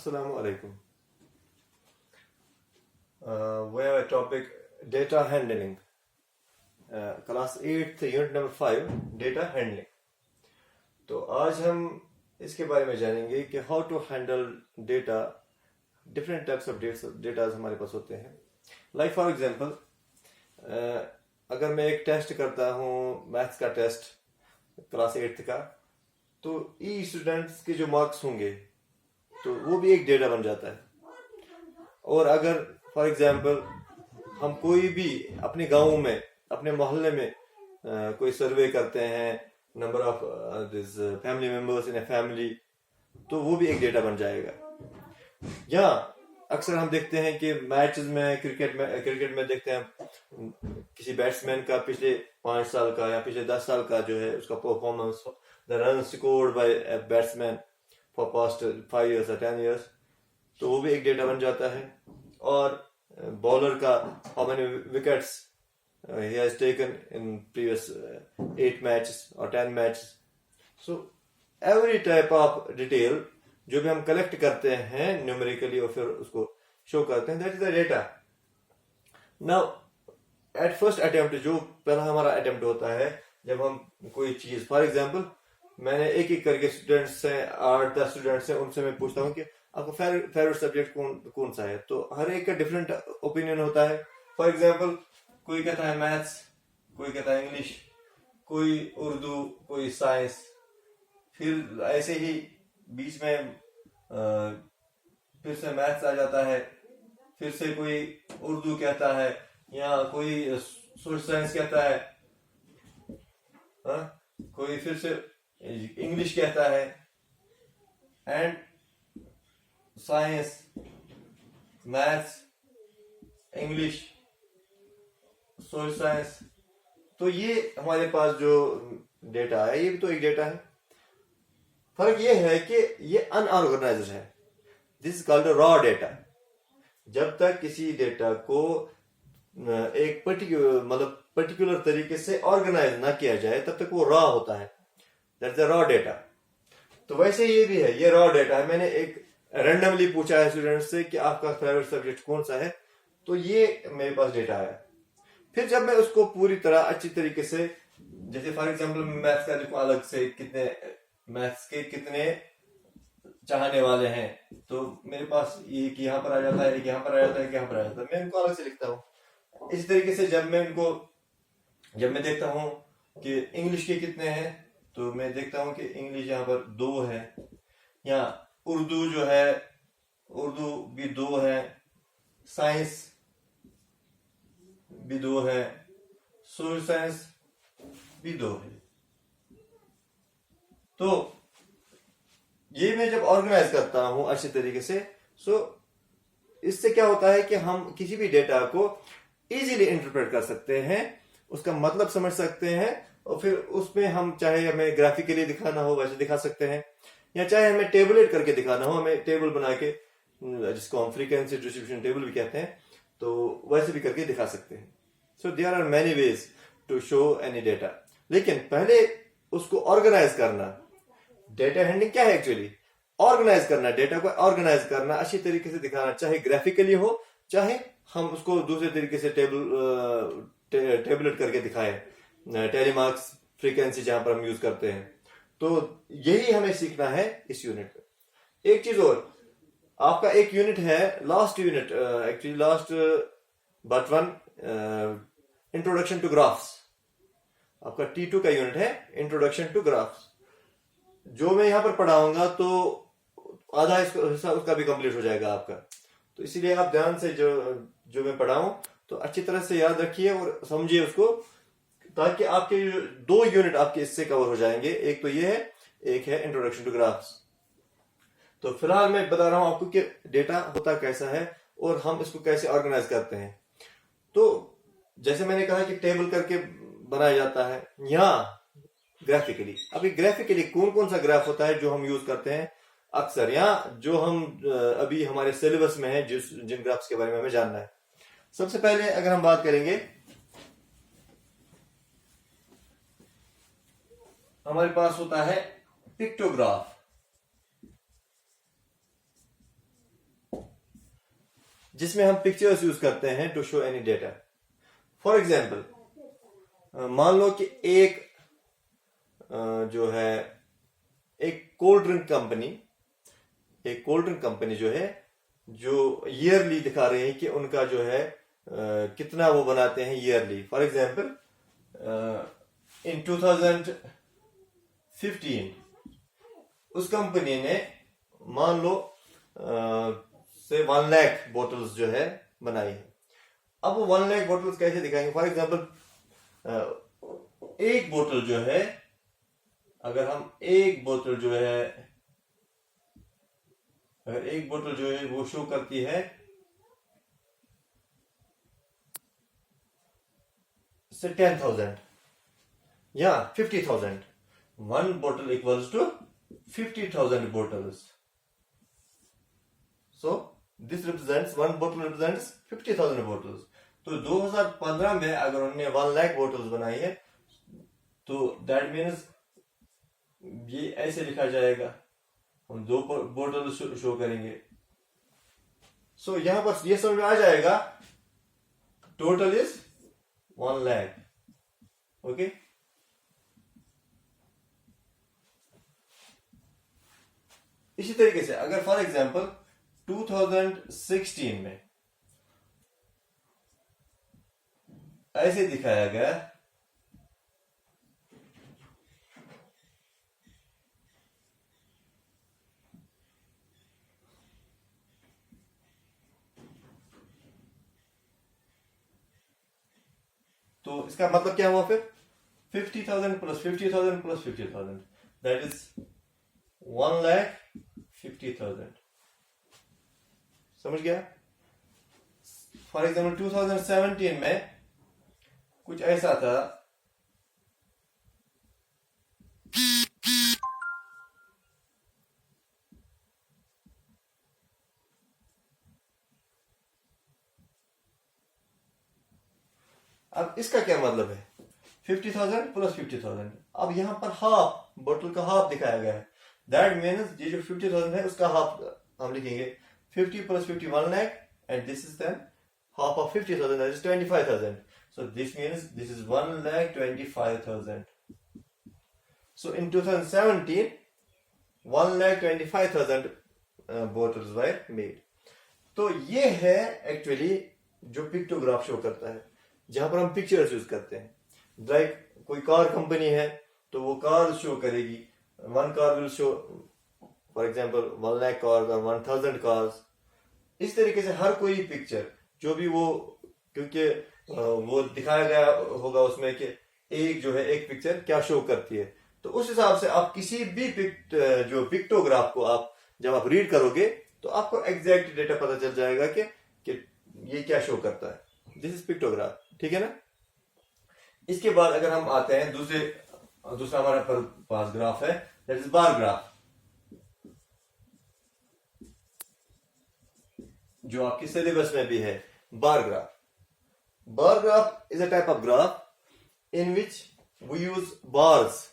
Assalamu alaikum. We have a topic data handling. Class 8 unit number 5 data handling. तो आज हम इसके बारे में जानेंगे कि how to handle data. Different types of data हमारे पास होते हैं. लाइक फॉर एग्जांपल, अगर मैं एक टेस्ट करता हूँ, मैथ्स का टेस्ट क्लास 8 का, तो ई स्टूडेंट्स के जो मार्क्स होंगे तो वो भी एक डेटा बन जाता है. और अगर फॉर एग्जांपल हम कोई भी अपने गांव में, अपने मोहल्ले में कोई सर्वे करते हैं, number of this family members in a family, तो वो भी एक डेटा बन जाएगा. या अक्सर हम देखते हैं कि मैचेस में, क्रिकेट में देखते हैं किसी बैट्समैन का पिछले 5 साल का या पिछले 10 साल का जो है उसका performance, the run scored by a batsman for past 5 years or 10 years, तो वो भी एक डेटा बन जाता है. और बॉलर का how many wickets he has taken in previous 8 matches or 10 matches. So every type of detail जो भी हम कलेक्ट करते हैं न्यूमेरिकली और फिर उसको शो करते हैं, that is the data. Now at first attempt, जो पहला हमारा अटेम्प्ट होता है जब हम कोई चीज, फॉर एग्जांपल मैंने एक एक करके स्टूडेंट्स से 8-10 स्टूडेंट्स हैं, उनसे मैं पूछता हूँ कि आपका फेवरेट सब्जेक्ट कौन सा है. तो हर एक का डिफरेंट ओपिनियन होता है. फॉर एग्जांपल कोई कहता है मैथ्स, कोई कहता है इंग्लिश, कोई उर्दू, कोई साइंस. फिर ऐसे ही बीच में फिर से मैथ्स आ जाता है, फिर से कोई उर्दू कहता है, या कोई सोशल साइंस कहता है, कोई फिर से इंग्लिश कहता है. And science, maths, English, social science, तो ये हमारे पास जो डेटा है ये भी तो एक डेटा है. फर्क ये है कि ये अनऑर्गेनाइज्ड है. This is called raw data. जब तक किसी डेटा को एक पर्टिकुलर तरीके से ऑर्गेनाइज ना किया जाए तब तक वो रॉ होता है. That's the raw data. तो वैसे ये भी है, ये रॉ डेटा है. मैंने एक रैंडमली पूछा है स्टूडेंट से कि आपका फेवरेट सब्जेक्ट कौन सा है, तो ये मेरे पास डेटा है. फिर जब मैं उसको पूरी तरह अच्छी तरीके से, जैसे फॉर एग्जांपल मैथ्स का लिखूं अलग से, कितने मैथ्स के कितने चाहने वाले हैं, तो मेरे पास एक यहाँ पर आ जाता है, एक यहाँ पर आ जाता है, एक यहाँ पर आ जाता है, मैं इनको अलग से लिखता हूँ. इसी तरीके से जब मैं देखता हूँ कि इंग्लिश के कितने हैं, तो मैं देखता हूँ कि इंग्लिश यहाँ पर 2 है, या उर्दू जो है, उर्दू भी 2 है, साइंस भी 2 है, सोशल साइंस भी 2 है. तो ये मैं जब ऑर्गेनाइज करता हूं अच्छे तरीके से, सो इससे क्या होता है कि हम किसी भी डेटा को इजीली इंटरप्रेट कर सकते हैं, उसका मतलब समझ सकते हैं, और फिर उसमें हम चाहे हमें ग्राफिकली दिखाना हो वैसे दिखा सकते हैं, या चाहे हमें टेबलेट करके दिखाना हो, हमें टेबल बना के, जिसको हम फ्रीक्वेंसी डिस्ट्रीब्यूशन टेबल भी कहते हैं, तो वैसे भी करके दिखा सकते हैं. So there are many ways to show any data. लेकिन पहले उसको ऑर्गेनाइज करना, डेटा हैंडलिंग क्या है एक्चुअली? ऑर्गेनाइज करना, डेटा को ऑर्गेनाइज करना, अच्छी तरीके से दिखाना, चाहे ग्राफिकली हो, चाहे हम उसको दूसरे तरीके से टेबलेट करके दिखाएं, टेलीमार्क्स फ्रीक्वेंसी जहां पर हम यूज करते हैं. तो यही हमें सीखना है इस यूनिट में. एक चीज और, आपका एक यूनिट है, last unit, actually last but one, introduction to graphs. आपका T2 का यूनिट है, इंट्रोडक्शन टू ग्राफ्स. जो मैं यहां पर पढ़ाऊंगा तो आधा हिस्सा उसका भी कंप्लीट हो जाएगा आपका. तो इसीलिए आप ध्यान से जो मैं पढ़ाऊं तो अच्छी तरह से याद रखिए और समझिए उसको, ताकि आपके 2 यूनिट आपके इससे कवर हो जाएंगे. एक तो ये है, एक है इंट्रोडक्शन टू ग्राफ्स. तो फिलहाल मैं बता रहा हूं आपको कि डेटा होता कैसा है और हम इसको कैसे ऑर्गेनाइज करते हैं. तो जैसे मैंने कहा कि टेबल करके बनाया जाता है, या ग्राफिकली. अभी ग्राफिकली कौन सा ग्राफ होता है जो हम यूज करते हैं अक्सर, या जो हम अभी हमारे सिलेबस में है, जिन ग्राफ्स के बारे में हमें जानना है. सबसे पहले अगर हम बात करेंगे, हमारे पास होता है पिक्टोग्राफ. जिसमें हम पिक्चर्स यूज करते हैं to show any data. For example मान लो कि एक जो है एक कोल्ड ड्रिंक कंपनी जो है जो ईयरली दिखा रहे हैं कि उनका जो है कितना वो बनाते हैं ईयरली। फॉर एग्जाम्पल इन 2015 उस कंपनी ने मान लो से 1 लाख बोतल्स जो है बनाई है। अब वो 1 लाख बोतल्स कैसे दिखाएंगे? फॉर एग्जाम्पल एक बोतल जो है, अगर हम एक बोतल जो है वो शो करती है से 10,000 या 50,000, 1 bottle equals to 50,000 bottles. So this represents 1 bottle represents 50,000 bottles. तो 2015 में अगर उन्होंने 1 लाख बोतल्स बनाई है तो दैट मीन्स ये ऐसे लिखा जाएगा, हम 2 बोतल शो करेंगे। सो यहां पर ये समझ में आ जाएगा टोटल इज 1 लाख। ओके, इसी तरीके से अगर फॉर एग्जांपल 2016 में ऐसे दिखाया गया तो इसका मतलब क्या हुआ? फिर 50,000 प्लस 50,000 प्लस 50,000 दैट इज 1,50,000। समझ गया? फॉर एग्जाम्पल 2017 में कुछ ऐसा था, अब इसका क्या मतलब है? 50,000 प्लस 50,000। अब यहां पर हाफ, बोतल का हाफ दिखाया गया है। दैट मीन्स ये जो 50,000 है उसका हाफ हम लिखेंगे 50 plus 50 1 lakh and this is then half of 50,000, that is 25,000. So this means this is 1,25,000. So in 2017 1,25,000 bottles were made. तो ये है एक्चुअली जो पिक्टोग्राफ शो करता है, जहां पर हम पिक्चर्स यूज करते हैं। लाइक कोई कार कंपनी है तो वो कार शो करेगी, 1 car will show for example 1 lakh cars और 1,000 कार्स। इस तरीके से हर कोई पिक्चर जो भी वो, क्योंकि वो दिखाया गया होगा उसमें कि एक जो है एक पिक्चर क्या शो करती है, तो उस हिसाब से आप किसी भी जो पिक्टोग्राफ को आप जब आप रीड करोगे तो आपको एग्जैक्ट डेटा पता चल जाएगा कि ये क्या शो करता है। दिस इज पिक्टोग्राफ, ठीक है ना। इसके बाद अगर हम आते हैं दूसरा हमारे पास ग्राफ है, दैट इज बार ग्राफ, जो आपकी सिलेबस में भी है। Bar graph is a type of graph in which we use bars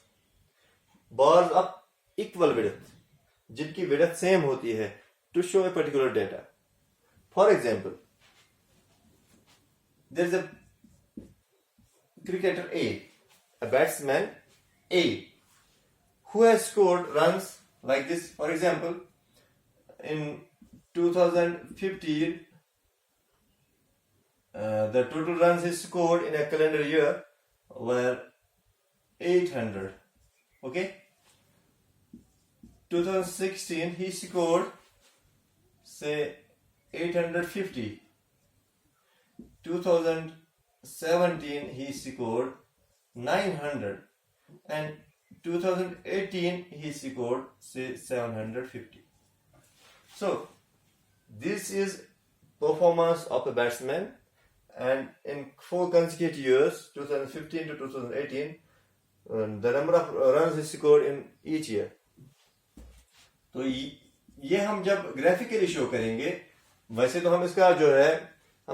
of equal width, जिनकी विड्थ सेम होती है, to show a particular data. For example there is a cricketer a batsman A, who has scored runs like this. For example, in 2015, the total runs he scored in a calendar year were 800. Okay. 2016 he scored say 850. 2017 he scored 900 and 2018 he scored say 750. So this is performance of a batsman, and in 4 consecutive years 2015 to 2018 the number of runs he scored in each year. तो ये हम जब graphically show करेंगे, वैसे तो हम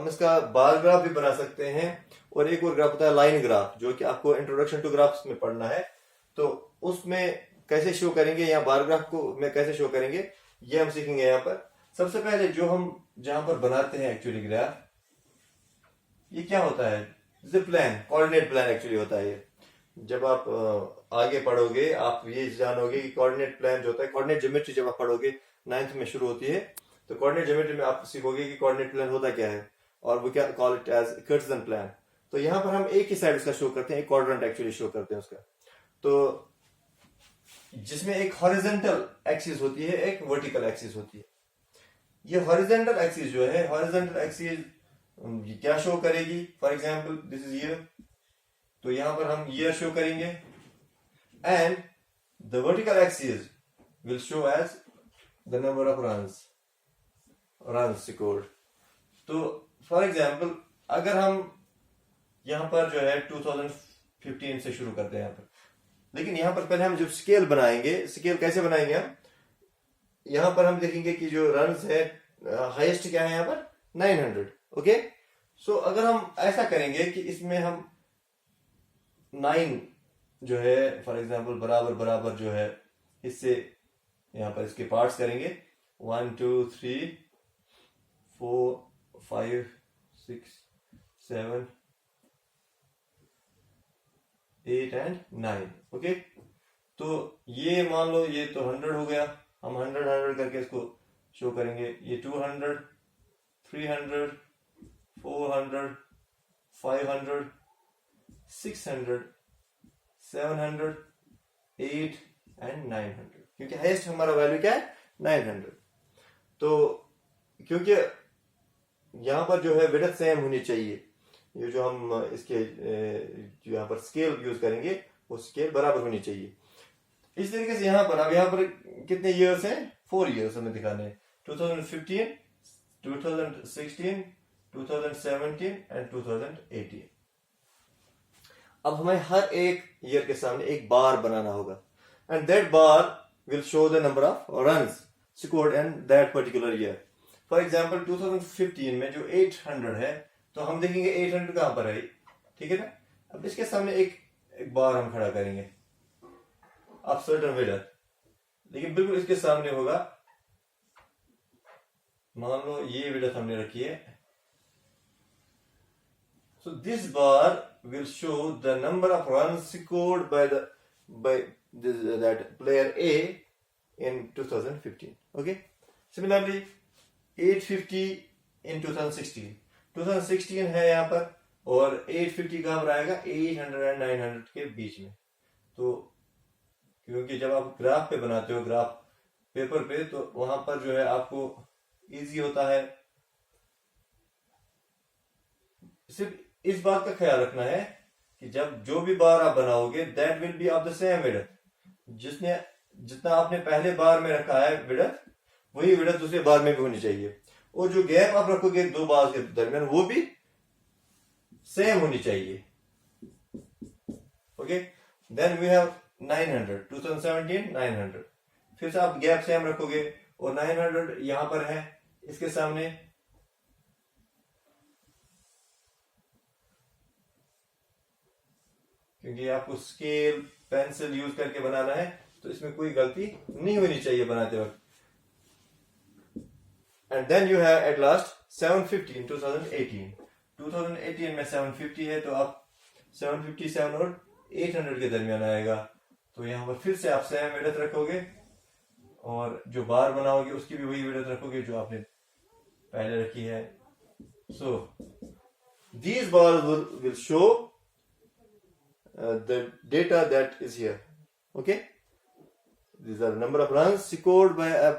इसका bar graph भी बना सकते हैं, और एक और ग्राफ होता है लाइन ग्राफ, जो कि आपको इंट्रोडक्शन टू ग्राफ्स में पढ़ना है। तो उसमें कैसे शो करेंगे या बार ग्राफ को में कैसे शो करेंगे ये हम सीखेंगे यहाँ पर। सबसे पहले जो हम जहां पर बनाते हैं एक्चुअली ग्राफ, ये क्या होता है, जैसे प्लान, कोऑर्डिनेट प्लान एक्चुअली होता है ये। जब आप आगे पढ़ोगे आप ये जानोगे कि कोऑर्डिनेट प्लान जो होता है, कोऑर्डिनेट ज्योमेट्री जब आप पढ़ोगे 9th में शुरू होती है, तो कोऑर्डिनेट ज्योमेट्री में आप सीखोगे कि कोऑर्डिनेट प्लान होता क्या है, और वो क्या call it as cartesian plane. तो यहाँ पर हम एक ही साइड उसका शो करते हैं, एक क्वाड्रेंट एक्चुअली शो करते हैं उसका, तो जिसमें एक हॉरिजॉन्टल एक्सिस होती है, एक वर्टिकल एक्सिस होती है। ये हॉरिजॉन्टल एक्सिस जो है, हॉरिजॉन्टल एक्सिस क्या शो करेगी, for example this is year, तो यहां पर हम ईयर शो करेंगे, and the vertical axis will show as the number of runs scored. तो फॉर एग्जांपल अगर हम यहां पर जो है 2015 से शुरू करते हैं यहां पर, लेकिन यहां पर पहले हम जब स्केल बनाएंगे, स्केल कैसे बनाएंगे हम, यहां पर हम देखेंगे कि जो रन्स है हाईएस्ट क्या है यहां पर 900। ओके, सो अगर हम ऐसा करेंगे कि इसमें हम 9 जो है फॉर एग्जांपल बराबर बराबर जो है इससे यहां पर इसके पार्ट्स करेंगे, 1 2 3 4 5 6 7 8 एंड 9। ओके, तो ये मान लो ये तो 100 हो गया, हम 100 करके इसको शो करेंगे, ये 200 300 400 500 600 700 8 एंड 900, क्योंकि हाईएस्ट हमारा वैल्यू क्या है 900। तो क्योंकि यहां पर जो है विड्थ सेम होनी चाहिए, ये जो हम इसके जो यहाँ पर स्केल यूज करेंगे वो स्केल बराबर होनी चाहिए। इस तरीके से यहाँ पर अब यहाँ पर कितने ईयर्स हैं, 4 ईयर्स हमें दिखाने हैं, 2015 2016 2017 एंड 2018। अब हमें हर एक ईयर के सामने एक बार बनाना होगा, and that bar will show the number of runs scored in that particular year. For example 2015 में जो 800 है, तो हम देखेंगे 800 कहां पर है, ठीक है ना। अब इसके सामने एक बार हम खड़ा करेंगे ऑफ सर्टेन विड्थ, लेकिन बिल्कुल इसके सामने होगा, मान लो ये विड्थ हमने रखी है, so this bar will show the number of runs scored by that player A in 2015. Okay, similarly 850 in 2016 है यहाँ पर, और 850 कहाँ पर आएगा 800 और 900 के बीच में। तो क्योंकि जब आप ग्राफ पे बनाते हो, ग्राफ पेपर पे, तो वहां पर जो है आपको इजी होता है। सिर्फ इस बात का ख्याल रखना है कि जब जो भी बार आप बनाओगे that will be of the same width, जितना आपने पहले बार में रखा है विड्थ, वही विड्थ दूसरे बार में भी होनी चाहिए, और जो गैप आप रखोगे दो बार के दरमियान वो भी सेम होनी चाहिए। ओके, देन वी हैव 900 2017 900, फिर से आप गैप सेम रखोगे, और 900 यहां पर है इसके सामने, क्योंकि आपको स्केल पेंसिल यूज करके बनाना है, तो इसमें कोई गलती नहीं होनी चाहिए बनाते वक्त। And then you have at last 750 in 2018 में 750 है, तो आप 757 और 800 के दरमियान आएगा, तो यहां पर फिर से आप सेम विड्थ रखोगे, और जो बार बनाओगे उसकी भी वही विड्थ रखोगे जो आपने पहले रखी है। सो these bars will show the data that is here. Okay, these are the number of runs scored by a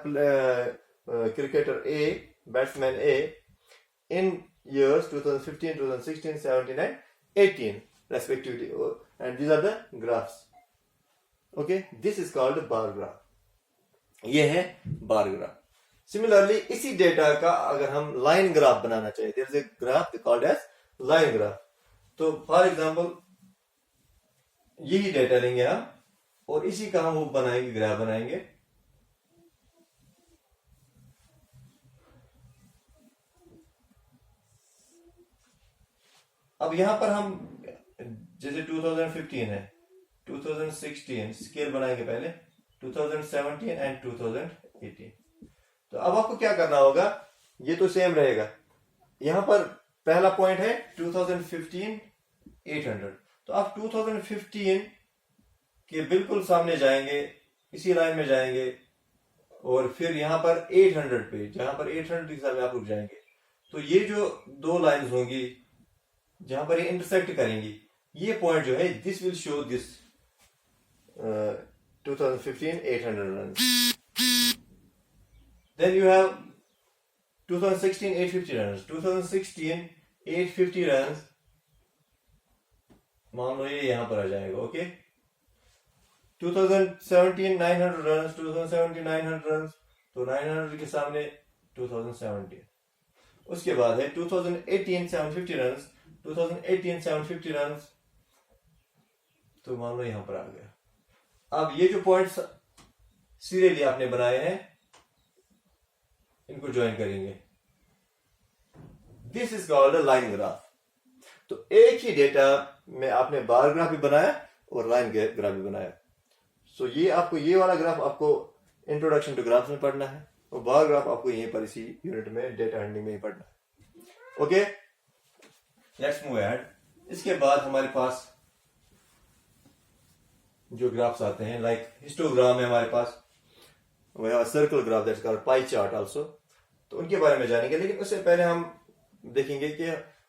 cricketer A, batsman A, in years 2015 2016 17 and 18 respectively, and these are the graphs. Okay, this is called bar graph. ये है bar graph. Similarly इसी data का अगर हम line graph बनाना चाहिए, there is a graph called as line graph. तो for example यही डेटा लेंगे हम, और इसी का हम वो बनाएंगे, ग्राफ बनाएंगे। अब यहां पर हम जैसे 2015 है, 2016 स्केल बनाएंगे पहले, 2017 एंड 2018। तो अब आपको क्या करना होगा, ये तो सेम रहेगा। यहां पर पहला पॉइंट है 2015 800, तो आप 2015 के बिल्कुल सामने जाएंगे, इसी लाइन में जाएंगे और फिर यहां पर 800 पे, जहां पर 800 के सामने आप रुक जाएंगे। तो ये जो दो लाइंस होंगी जहां पर ये इंटरसेक्ट करेंगी, ये पॉइंट जो है this will show this 2015 800 runs. Then you have 2016 850 runs. 2016 850 runs, मान लो ये यहां पर आ जाएगा। ओके, 2017 900 runs, 2017 900 runs, तो 900 के सामने 2017। उसके बाद है 2018 750 runs, 2018 750 runs, तो मान लो यहां पर आ गया। अब ये जो पॉइंट्स सीरियली आपने बनाए हैं, इनको ज्वाइन करेंगे, this is called a line graph. तो एक ही डेटा में आपने बार ग्राफ भी बनाया और लाइन ग्राफ भी बनाया। सो ये आपको, ये वाला ग्राफ आपको इंट्रोडक्शन टू ग्राफ्स में पढ़ना है और बार ग्राफ आपको यहीं पर इसी यूनिट में डेटा हैंडलिंग में ही पढ़ना है। Okay, let's move ahead. इसके बाद हमारे पास जो ग्राफ्स आते हैं, लाइक हिस्टोग्राम है हमारे पास, वह circle graph, that's called pie chart also, तो उनके बारे में जानेंगे। लेकिन उससे पहले हम देखेंगे कि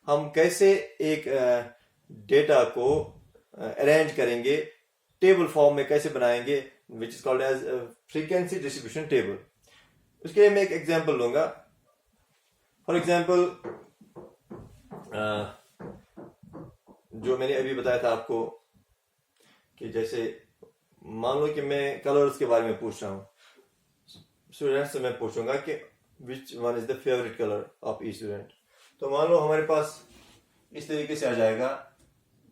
हम कैसे एक डेटा को अरेंज करेंगे, टेबल फॉर्म में कैसे बनाएंगे, which is called as frequency distribution table. उसके लिए मैं एक एग्जांपल लूंगा। फॉर एग्जांपल जो मैंने अभी बताया था आपको कि जैसे मान लो कि मैं कलर्स के बारे में पूछ रहा हूं, स्टूडेंट से मैं पूछूंगा कि which one is the favourite colour of each student. तो मान लो हमारे पास इस तरीके से आ जाएगा,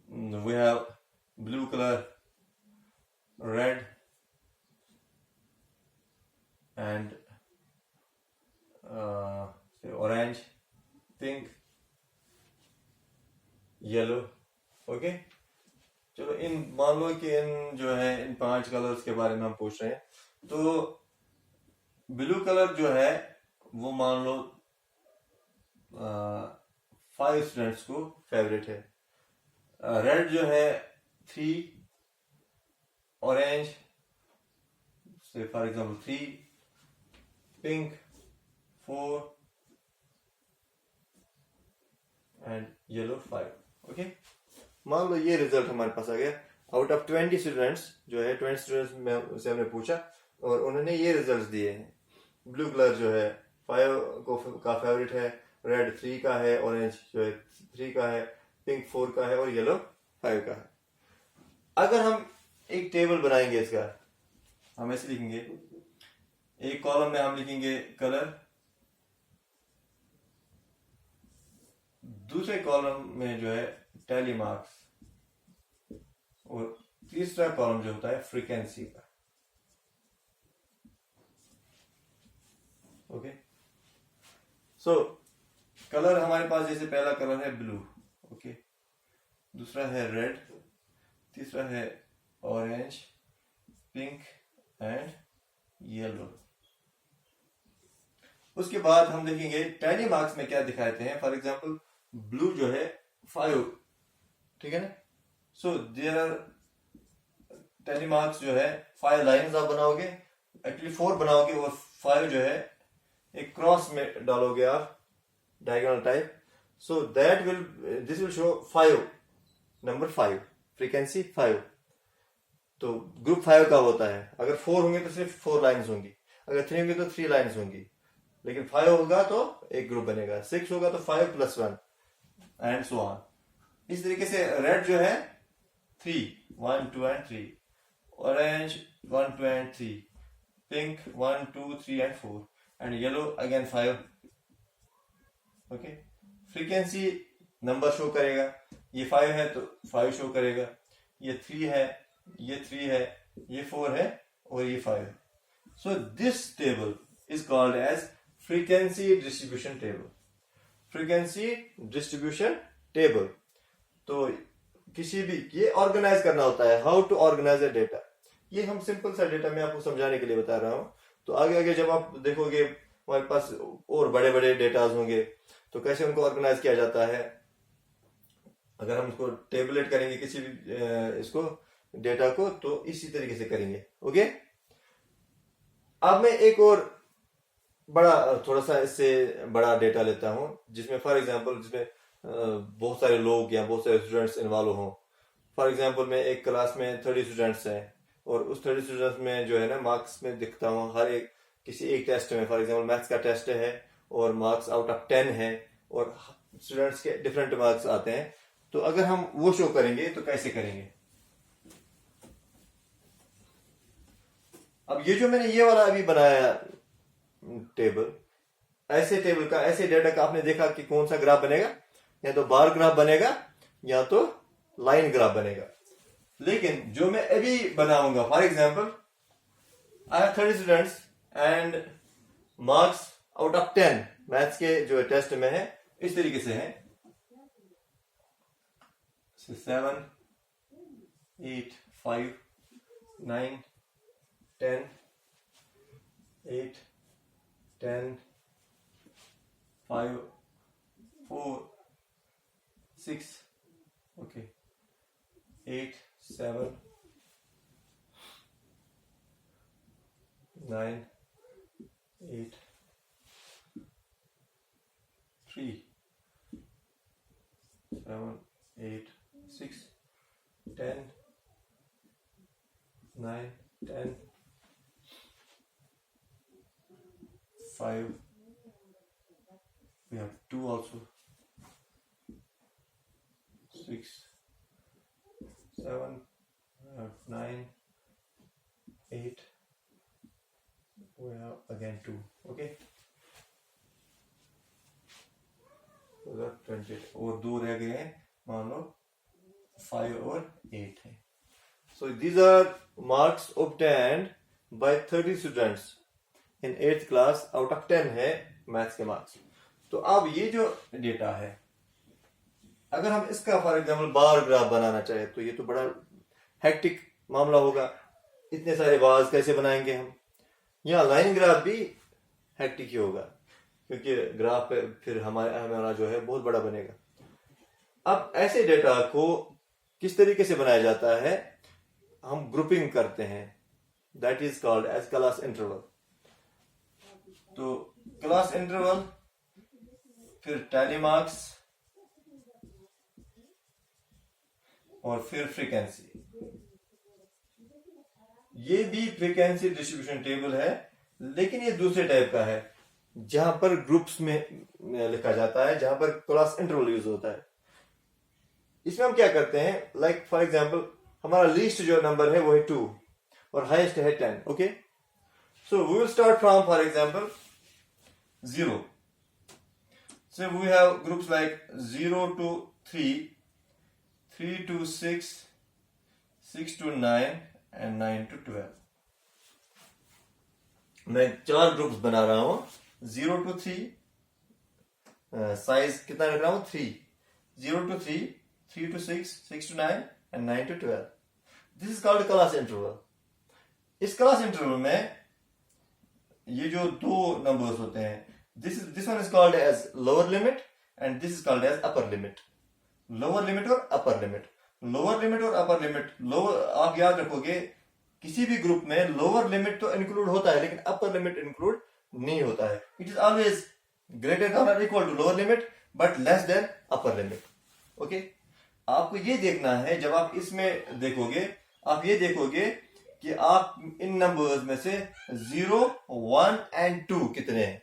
we have blue colour, red and orange, pink, yellow. Okay, चलो इन मान लो कि इन जो है इन 5 कलर्स के बारे में हम पूछ रहे हैं। तो ब्लू कलर जो है वो मान लो 5 स्टूडेंट्स को फेवरेट है, रेड जो है 3, ऑरेंज से for example 3, pink 4 and yellow 5। Okay, मान लो ये रिजल्ट हमारे पास आ गया। आउट ऑफ 20 स्टूडेंट्स जो है, 20 स्टूडेंट्स से हमने पूछा और उन्होंने ये रिजल्ट्स दिए हैं। ब्लू कलर जो है 5 का फेवरेट है, रेड 3 का है, ऑरेंज जो है 3 का है, पिंक 4 का है और येलो 5 का है। अगर हम एक टेबल बनाएंगे इसका, हम ऐसे लिखेंगे, एक कॉलम में हम लिखेंगे कलर, दूसरे कॉलम में जो है टैली मार्क्स और तीसरा कॉलम जो होता है फ्रीक्वेंसी का। ओके, सो कलर हमारे पास जैसे पहला कलर है ब्लू, ओके, दूसरा है रेड, तीसरा है ऑरेंज, पिंक एंड येलो। उसके बाद हम देखेंगे टैली मार्क्स में क्या दिखाते हैं। फॉर एग्जांपल ब्लू जो है 5, ठीक है ना। So there are tally marks जो है 5 लाइन्स आप बनाओगे, एक्चुअली 4 बनाओगे और 5 जो है एक क्रॉस में डालोगे आप, diagonal type. So that will, this will show 5, number 5, frequency 5। तो ग्रुप 5 का होता है, अगर 4 होंगे तो सिर्फ 4 लाइन्स होंगी, अगर 3 होंगे तो 3 लाइन्स होंगी, लेकिन 5 होगा तो एक ग्रुप बनेगा, 6 होगा तो 5 + 1 एंड सो ऑन। इस तरीके से रेड जो है 3, 1 2 and 3, orange 1 2 and 3, pink 1 2 3 and 4 and yellow again 5। Okay, frequency number show करेगा, ये 5 है तो 5 शो करेगा, ये 3 है, ये 3 है, ये 4 है और ये 5 है। So this table is called as frequency distribution table. Frequency distribution table. तो किसी भी, ये ऑर्गेनाइज करना होता है, how to organize a data. ये हम सिंपल सा डेटा में आपको समझाने के लिए बता रहा हूं। तो आगे आगे जब आप देखोगे हमारे पास और बड़े बड़े डेटाज होंगे, तो कैसे उनको ऑर्गेनाइज किया जाता है। अगर हम इसको टेबलेट करेंगे किसी भी इसको डेटा को, तो इसी तरीके से करेंगे। ओके, अब मैं एक और बड़ा थोड़ा सा इससे बड़ा डेटा लेता हूं, जिसमें फॉर एग्जांपल जिसमें बहुत सारे लोग या बहुत सारे स्टूडेंट्स इन्वॉल्व हों। फॉर एग्जांपल मैं एक क्लास में 30 स्टूडेंट्स हैं, और उस 30 स्टूडेंट्स में जो है ना मार्क्स में दिखता हूँ हर एक किसी एक टेस्ट में। फॉर एग्जांपल मैथ्स का टेस्ट है और मार्क्स आउट ऑफ 10 है, और स्टूडेंट्स के डिफरेंट मार्क्स आते हैं। तो अगर हम वो शो करेंगे तो कैसे करेंगे? अब ये जो मैंने ये वाला अभी बनाया टेबल, ऐसे टेबल का, ऐसे डेटा का आपने देखा कि कौन सा ग्राफ बनेगा? या तो बार ग्राफ बनेगा या तो लाइन ग्राफ बनेगा। लेकिन जो मैं अभी बनाऊंगा, for example I have 30 students and marks out of 10 maths के जो टेस्ट में है इस तरीके से है 7, 8, 5, 9, 10, 8, 10, 5, 4, 6, okay, 8, 7, 9, 8, 3, 7, 8, 6, 10, 9, 10, 5, we have 2 also, 6, 7, 9, 8, we have again 2, okay, so that 20 और 2 रह गए हैं, मान लो 5 और 8 है। So these are marks obtained by 30 students in 8th class out of 10 है मैथ्स के मार्क्स। तो अब ये जो डेटा है, अगर हम इसका फॉर एग्जांपल बार ग्राफ बनाना चाहे तो ये तो बड़ा हेक्टिक मामला होगा। इतने सारे बार्स कैसे बनाएंगे हम? यहाँ लाइन ग्राफ भी हेक्टिक ही होगा, क्योंकि ग्राफ पे फिर हमारा जो है बहुत बड़ा बनेगा। अब ऐसे डेटा को किस तरीके से बनाया जाता है? हम ग्रुपिंग करते हैं, that is called as class interval. तो क्लास इंटरवल, फिर टैली मार्क्स और फिर फ्रीक्वेंसी। ये भी फ्रीक्वेंसी डिस्ट्रीब्यूशन टेबल है, लेकिन ये दूसरे टाइप का है, जहां पर ग्रुप्स में लिखा जाता है, जहां पर क्लास इंटरवल यूज होता है। इसमें हम क्या करते हैं, लाइक फॉर एग्जांपल हमारा लीस्ट जो नंबर है वो है 2 और हाईएस्ट है 10। Okay, so we will start from for example 0. So we have groups like 0 to 3, 3 to 6, 6 to 9 and 9 to 12. मैं 4 ग्रुप्स बना रहा हूं, 0 to 3, साइज कितना रख रहा हूं 3, 0 to 3, 3 to 6, 6 to 9 and 9 to 12. This is called class interval. इस class interval में ये जो दो नंबर्स होते हैं, this one is called as lower limit and this is called as upper limit. Lower limit और upper limit. Lower limit और upper limit, lower आप याद रखोगे, किसी भी ग्रुप में लोअर लिमिट तो इंक्लूड होता है, लेकिन अपर लिमिट इंक्लूड नहीं होता है। It is always greater than और equal to lower limit but less than upper limit. Okay, आपको ये देखना है, जब आप इसमें देखोगे, आप ये देखोगे कि आप इन नंबर्स में से 0, 1 एंड 2 कितने हैं।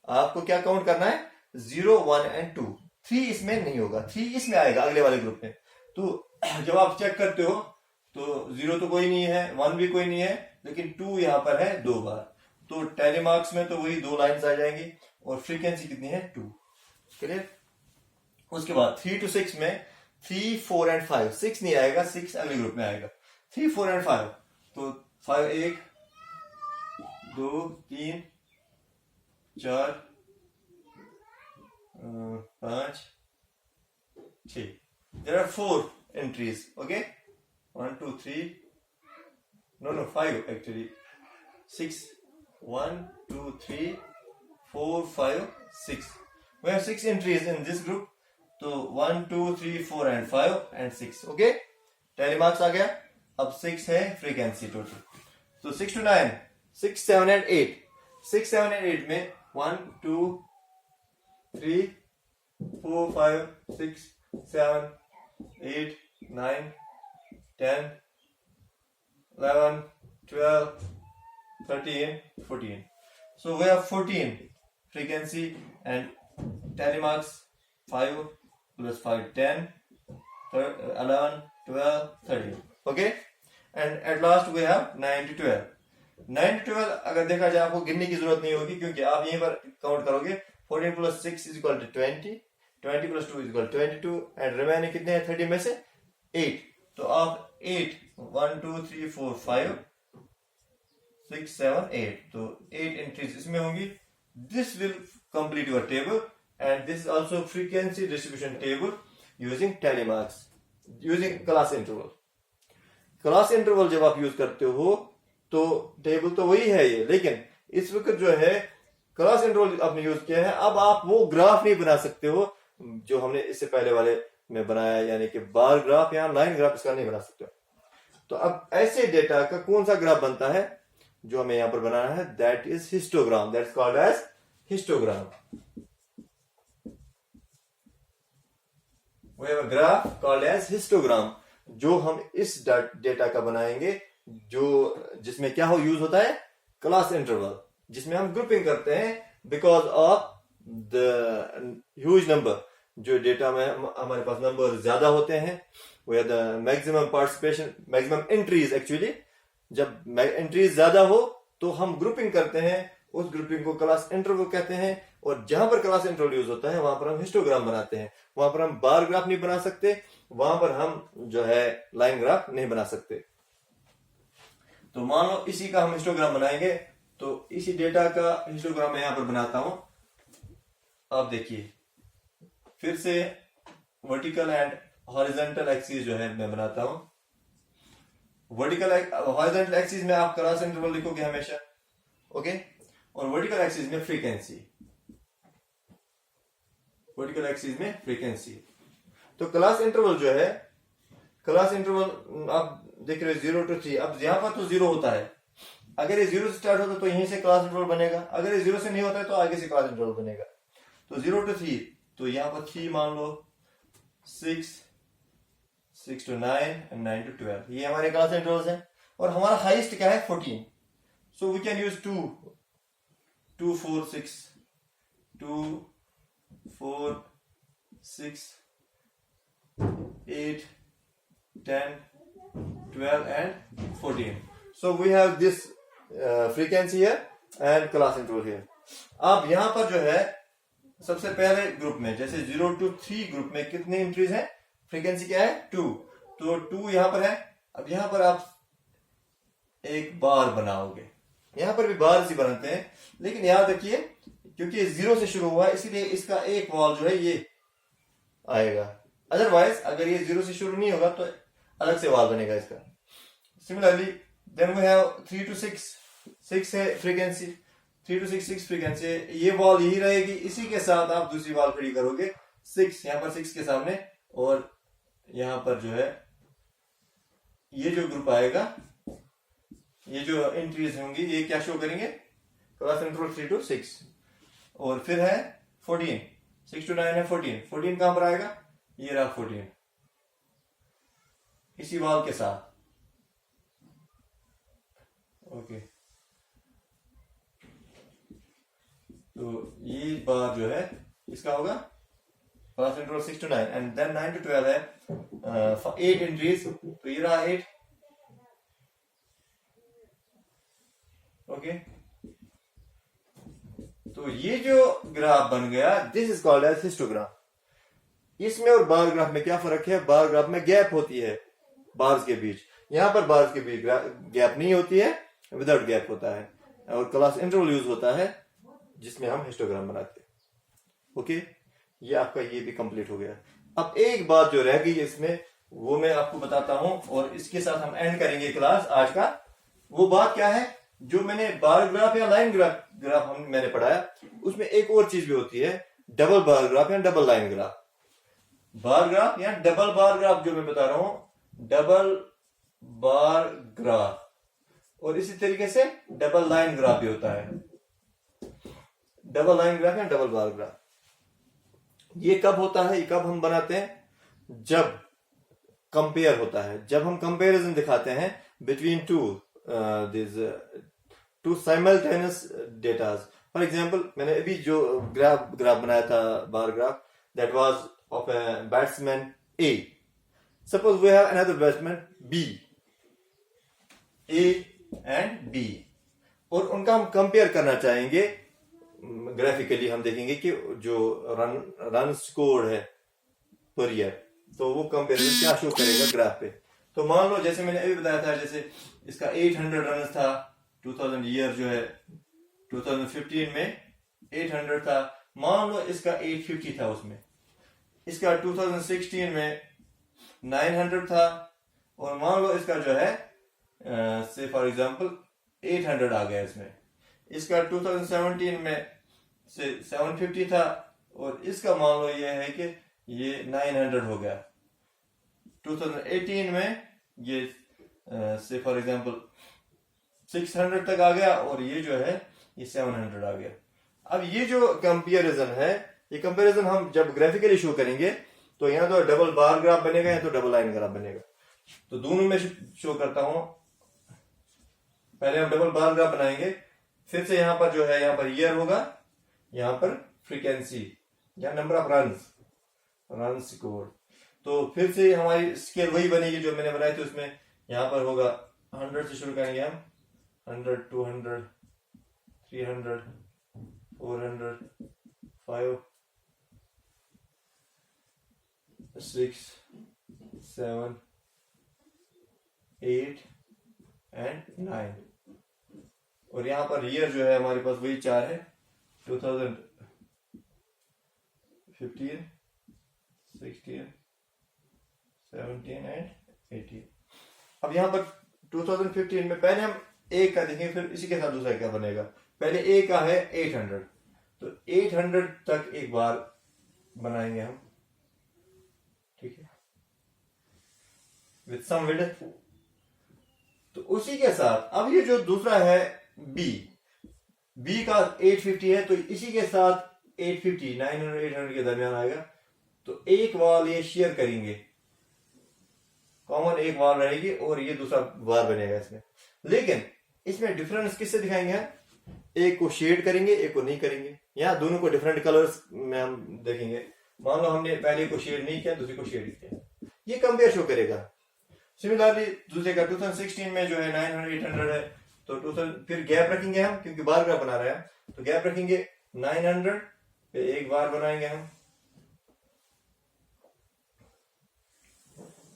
आपको क्या काउंट करना है? 0, 1 एंड 2। 3 इसमें नहीं होगा, 3 इसमें आएगा अगले वाले ग्रुप में। तो जब आप चेक करते हो तो 0 तो कोई नहीं है, 1 भी कोई नहीं है, लेकिन 2 यहां पर है 2 बार। तो टैली मार्क्स में तो वही 2 लाइंस आ जाएंगी और फ्रीक्वेंसी कितनी है 2। क्लियर? उसके बाद 3 to 6 में 3, 4 एंड 5, 6 नहीं आएगा, 6 अगले ग्रुप में आएगा। 3, 4 एंड 5, तो 5 1, 2, 3, 4, 5, 6। There are 4 entries. Okay, 1, 2, 3. No, 5 actually. 6, 1, 2, 3, 4 5 6 we have 6 entries in this group तो 1 2 3 4 and 5 and 6 okay tally marks आ गया अब 6 है फ्रीक्वेंसी टोटल तो 6 to 9 6 7 and 8 6 7 and 8 में 1 2 3 4 5 6 7 8 9 10 11 12 13 14 so we have 14 frequency and tally marks 5 plus 5 10 11 12 13 okay and at last we have 9 to 12 9 to 12 अगर देखा जाए आपको गिनने की जरूरत नहीं होगी क्योंकि आप यहीं पर काउंट करोगे 14 plus 6 is equal to 20 20 plus 2 is equal to 22 and remaining कितने हैं 30 में से 8 तो आप 8 1 2 3 4 5 6 7 8 तो 8 entries इसमें होंगी this will complete your table and this is also frequency distribution table using tally marks using class interval जब आप यूज करते हो तो टेबल तो वही है ये लेकिन इस वक्त जो है क्लास इंटरवल आपने यूज किया है अब आप वो ग्राफ नहीं बना सकते हो जो हमने इससे पहले वाले में बनाया यानी कि बार ग्राफ या लाइन ग्राफ इसका नहीं बना सकते तो अब ऐसे डेटा का कौन सा ग्राफ बनता है जो हमें यहां पर बनाना है that is histogram that is called as histogram we have a graph called as histogram जो हम इस डेटा का बनाएंगे जो जिसमें क्या हो यूज होता है क्लास इंटरवल जिसमें हम ग्रुपिंग करते हैं because of the huge number जो डेटा में हमारे पास नंबर ज्यादा होते हैं way the maximum participation maximum entries actually जब एंट्रीज ज्यादा हो तो हम ग्रुपिंग करते हैं उस ग्रुपिंग को क्लास इंटरवल कहते हैं और जहां पर क्लास इंटरवल यूज होता है वहां पर हम हिस्टोग्राम बनाते हैं वहां पर हम बार ग्राफ नहीं बना सकते वहां पर हम जो है लाइन ग्राफ नहीं बना सकते तो मान लो इसी का हम हिस्टोग्राम बनाएंगे तो इसी डेटा का हिस्टोग्राम मैं यहां पर बनाता हूं अब देखिए फिर से वर्टिकल एंड हॉरिजॉन्टल एक्सिस जो है मैं बनाता हूं वर्टिकल हॉरिजॉन्टल एक्सिस में आप क्लास इंटरवल लिखोगे हमेशा ओके और वर्टिकल एक्सिस में फ्रीक्वेंसी वर्टिकल एक्सिस में फ्रीक्वेंसी तो क्लास इंटरवल जो है क्लास इंटरवल आप देख रहे हो 0 to 3 अब यहां पर तो 0 होता है अगर ये 0 से स्टार्ट होता है तो यहीं से क्लास इंटरवल बनेगा अगर ये 0 से नहीं होता है तो आगे से क्लास इंटरवल बनेगा तो 0 to 3 तो यहां पर 3 मान लो 6 6 to 9 and 9 to 12 ये हमारे क्लास इंटरवल्स हैं और हमारा हाईएस्ट क्या है 14 so we can use 2 4 6 2 4 6 8 10 12 and 14 so we have this frequency here and class interval here अब यहां पर जो है सबसे पहले ग्रुप में जैसे 0 to 3 ग्रुप में कितने एंट्रीज हैं फ्रीक्वेंसी क्या है 2 तो 2 यहां पर है अब यहां पर आप एक बार बनाओगे यहां पर भी बार से बनाते हैं लेकिन याद रखिए क्योंकि 0 से शुरू हुआ है इसीलिए इसका एक वॉल जो है ये आएगा अदरवाइज अगर ये 0 से शुरू नहीं होगा तो अलग से वॉल बनेगा इसका similarly then we have 3 to 6 6 है फ्रीक्वेंसी 3 to 6 फ्रीक्वेंसी ये वॉल यही रहेगी इसी के साथ आप दूसरी वॉल खड़ी करोगे 6 यहां पर 6 के सामने और यहां पर जो है ये जो ग्रुप आएगा ये जो एंट्रीज होंगी ये क्या शो करेंगे क्लास इंटरवल 3 to 6 और फिर है 14 6 to 9 है 14 कहां पर आएगा ये रहा 14 इसी वॉल के साथ ओके तो ये बार जो है इसका होगा class interval 6 to 9 and then 9 to 12 है 8 एंट्रीज तो ये रहा 8 ओके तो ये जो ग्राफ बन गया this is called as histogram इसमें और बार ग्राफ में क्या फर्क है बार ग्राफ में गैप होती है बार्स के बीच यहां पर बार्स के बीच गैप नहीं होती है विदाउट गैप होता है और क्लास इंटरवल यूज होता है जिसमें हम हिस्टोग्राम बनाते हैं ओके ये आपका ये भी कंप्लीट हो गया अब एक बात जो रह गई इसमें वो मैं आपको बताता हूं और इसके साथ हम एंड करेंगे क्लास आज का वो बात क्या है जो मैंने बार ग्राफ या लाइन ग्राफ मैंने पढ़ाया, उसमें एक और चीज भी होती है, डबल बार ग्राफ या double line graph. Bar graph या डबल बार ग्राफ जो मैं बता रहा हूं, डबल बार ग्राफ, और इसी तरीके से डबल लाइन ग्राफ भी होता है। डबल लाइन ग्राफ या डबल बार ग्राफ ये कब होता है, ये कब हम बनाते हैं, जब कंपेयर होता है, जब हम कंपैरिजन दिखाते हैं between two simultaneous datas. For example, मैंने अभी जो ग्राफ बनाया था, bar graph, that was of a batsman A. Suppose we have another batsman B, A and B, और उनका हम कंपेयर करना चाहेंगे ग्राफिकली। हम देखेंगे कि जो रन स्कोर है पर ईयर, तो वो कंपेरिजन क्या शो करेगा ग्राफ पे। तो मान लो जैसे मैंने अभी बताया था, जैसे इसका 800 रन था 2000 ईयर जो है 2015 में 800 था, मान लो इसका 850 था उसमें, इसका 2016 में 900 था, और मान लो इसका जो है से फॉर एग्जांपल 800 आ गया इसमें, इसका 2017 में से 750 था, और इसका मान लो ये है कि ये 900 हो गया। 2018 में ये से फॉर एग्जांपल 600 तक आ गया, और ये जो है ये 700 आ गया। अब ये जो कंपैरिजन है, ये कंपैरिजन हम जब ग्राफिकली शो करेंगे तो यहाँ तो डबल बार ग्राफ बनेगा या तो डबल लाइन ग्राफ बनेगा। तो दोनों में शो करता हूं। पहले हम डबल बार ग्राफ बनाएंगे, फिर से यहां पर जो है, यहां पर ईयर होगा, यहां पर फ्रीक्वेंसी या नंबर ऑफ रन स्कोर। तो फिर से हमारी स्केल वही बनेगी जो मैंने बनाई थी उसमें। यहां पर होगा 100 से शुरू करेंगे हम, 100, 200, 300, 400, 5, 6, 7, 8 एंड 9, और यहां पर ईयर जो है हमारे पास वही 4 है, 2015, 16, 17 एंड 18। अब यहां पर 2015 में पहले हम एक का देखेंगे, फिर इसी के साथ दूसरा क्या बनेगा। पहले ए का है 800, तो 800 तक एक बार बनाएंगे हम, ठीक है, विथ सम विड्थ। तो उसी के साथ अब ये जो दूसरा है बी का 850 है, तो इसी के साथ 850, 900, 800 के दरमियान आएगा। तो एक वॉल ये शेयर करेंगे, कॉमन एक वॉल रहेगी, और ये दूसरा बार बनेगा इसमें। लेकिन इसमें डिफरेंस किससे दिखाएंगे हम, एक को शेड करेंगे, एक को नहीं करेंगे, या दोनों को डिफरेंट कलर्स में हम देखेंगे। मान लो हमने पहले को शेड नहीं किया, दूसरे को शेड किया, ये कंपेयर शो करेगा। सिमिलरली दूसरे का 2016 में जो है 900, 800 है, तो 2000 फिर गैप रखेंगे हम, क्योंकि बार ग्राफ बना रहे हैं, तो गैप रखेंगे 900 पे एक बार बनाएंगे हम,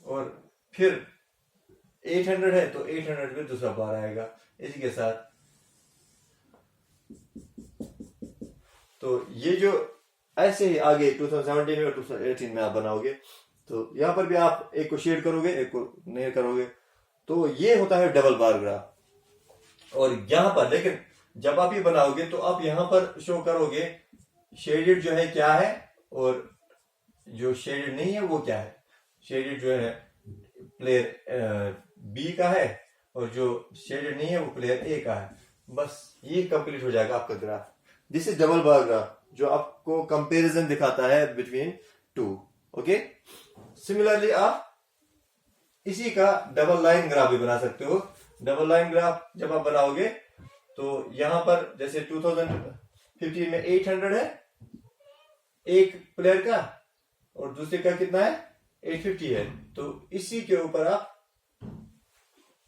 और फिर 800 है तो 800 पे दूसरा बार आएगा इसी के साथ। तो ये जो ऐसे ही आगे 2017 में और 2018 में आप बनाओगे, तो यहां पर भी आप एक को शेड करोगे, एक को नहीं करोगे, तो ये होता है डबल बार ग्राफ। और यहां पर लेकिन जब आप ये बनाओगे तो आप यहां पर शो करोगे शेडेड जो है क्या है, और जो शेडेड नहीं है वो क्या है। शेडेड जो है प्लेयर बी का है, और जो शेडेड नहीं है वो प्लेयर ए का है। बस ये कंप्लीट हो जाएगा आपका graph. This is double bar graph, जो आपको कंपैरिजन दिखाता है बिटवीन टू। ओके, सिमिलरली आप इसी का डबल लाइन ग्राफ भी बना सकते हो। डबल लाइन ग्राफ जब आप बनाओगे तो यहां पर जैसे 2015 में 800 है एक प्लेयर का, और दूसरे का कितना है 850 है, तो इसी के ऊपर आप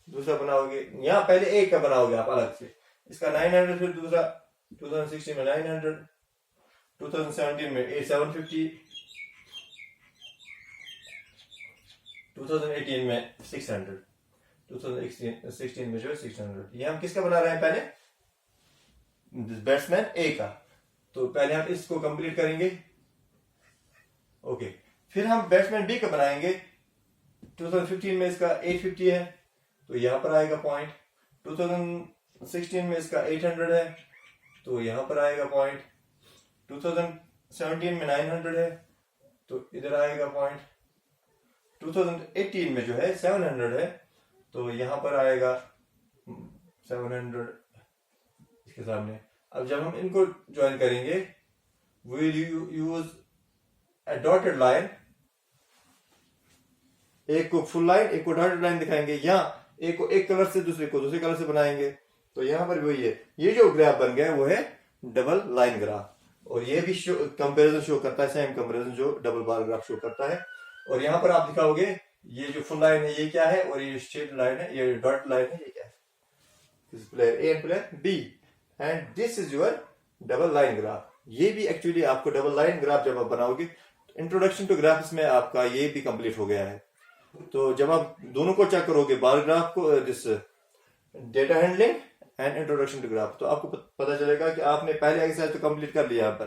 दूसरा बनाओगे। यहां पहले एक का बनाओगे आप अलग से, इसका 900, फिर दूसरा 2016 में 900, 2017 में 750, 2018 में 600, 2016 में जो है 600। ये हम किसका बना रहे हैं, पहले बैट्समैन ए का। तो पहले हम इसको कंप्लीट करेंगे। ओके, फिर हम बैट्समैन बी का बनाएंगे। 2015 में इसका 850 है, तो यहां पर आएगा पॉइंट। 2016 में इसका 800 है तो यहां पर आएगा पॉइंट, 2017 में 900 है तो इधर आएगा पॉइंट, 2018 में जो है 700 है तो यहां पर आएगा 700 इसके सामने। अब जब हम इनको ज्वाइन करेंगे we will use a dotted line, एक को फुल लाइन एक को डॉटेड लाइन दिखाएंगे, या एक को एक कलर से दूसरे को दूसरे कलर से बनाएंगे। तो यहां पर वही है, ये जो ग्राफ बन गया वो है डबल लाइन ग्राफ, और ये भी कंपैरिजन शो करता है, सेम कंपैरिजन जो डबल बार ग्राफ शो करता है। और यहां पर आप दिखाओगे ये जो फुल लाइन है ये क्या है, और ये स्ट्रेट लाइन है, ये डॉट लाइन है, ये क्या है, this player A and player B, and this is your double line graph. ये भी एक्चुअली आपको डबल लाइन ग्राफ जब आप बनाओगे, इंट्रोडक्शन टू ग्राफ्स में आपका ये भी कंप्लीट हो गया है। तो जब आप दोनों को चेक करोगे, बार ग्राफ को, this data handling and introduction to graph, तो आपको पता चलेगा कि आपने पहले एक्सरसाइज तो कंप्लीट कर लिया, पर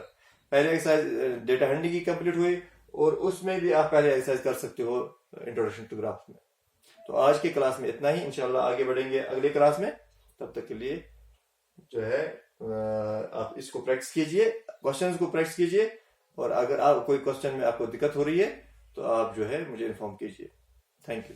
पहले एक्सरसाइज डेटा हैंडलिंग की कंप्लीट हुई, और उसमें भी आप पहले एक्सरसाइज कर सकते हो इंट्रोडक्शन टू ग्राफ में। तो आज की क्लास में इतना ही, इंशाल्लाह आगे बढ़ेंगे अगले क्लास में। तब तक के लिए जो है आप इसको प्रैक्टिस कीजिए, क्वेश्चंस को प्रैक्टिस कीजिए, और अगर आप कोई क्वेश्चन में आपको दिक्कत हो रही है तो आप जो है मुझे इन्फॉर्म कीजिए। Thank you.